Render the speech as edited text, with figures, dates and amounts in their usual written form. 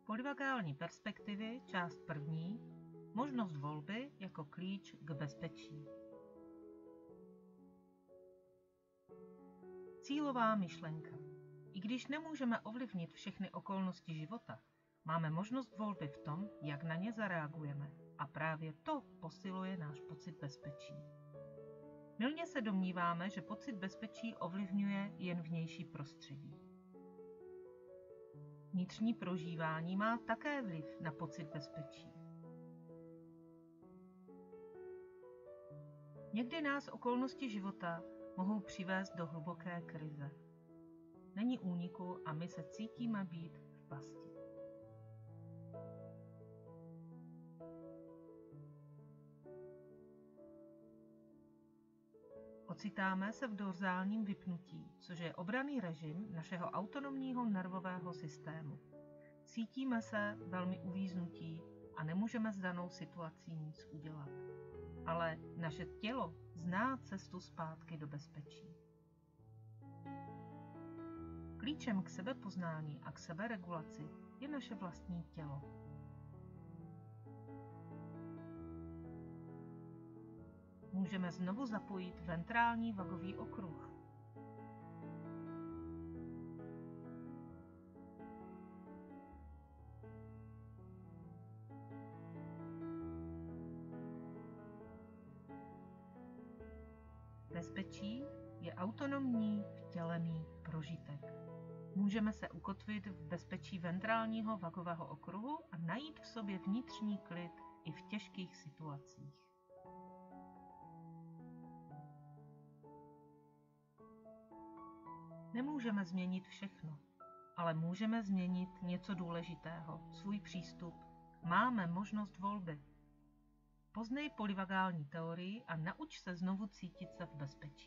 Polyvagální perspektivy, část první, možnost volby jako klíč k bezpečí. Cílová myšlenka. I když nemůžeme ovlivnit všechny okolnosti života, máme možnost volby v tom, jak na ně zareagujeme, a právě to posiluje náš pocit bezpečí. Mylně se domníváme, že pocit bezpečí ovlivňuje jen vnější prostředí. Vnitřní prožívání má také vliv na pocit bezpečí. Někdy nás okolnosti života mohou přivést do hluboké krize. Není úniku a my se cítíme být v pasti. Ocitáme se v dorzálním vypnutí, což je obranný režim našeho autonomního nervového systému. Cítíme se velmi uvíznutí a nemůžeme s danou situací nic udělat. Ale naše tělo zná cestu zpátky do bezpečí. Klíčem k sebepoznání a k seberegulaci je naše vlastní tělo. Můžeme znovu zapojit ventrální vagový okruh. Bezpečí je autonomní vtělený prožitek. Můžeme se ukotvit v bezpečí ventrálního vagového okruhu a najít v sobě vnitřní klid i v těžkých situacích. Nemůžeme změnit všechno, ale můžeme změnit něco důležitého, svůj přístup. Máme možnost volby. Poznej polyvagální teorii a nauč se znovu cítit se v bezpečí.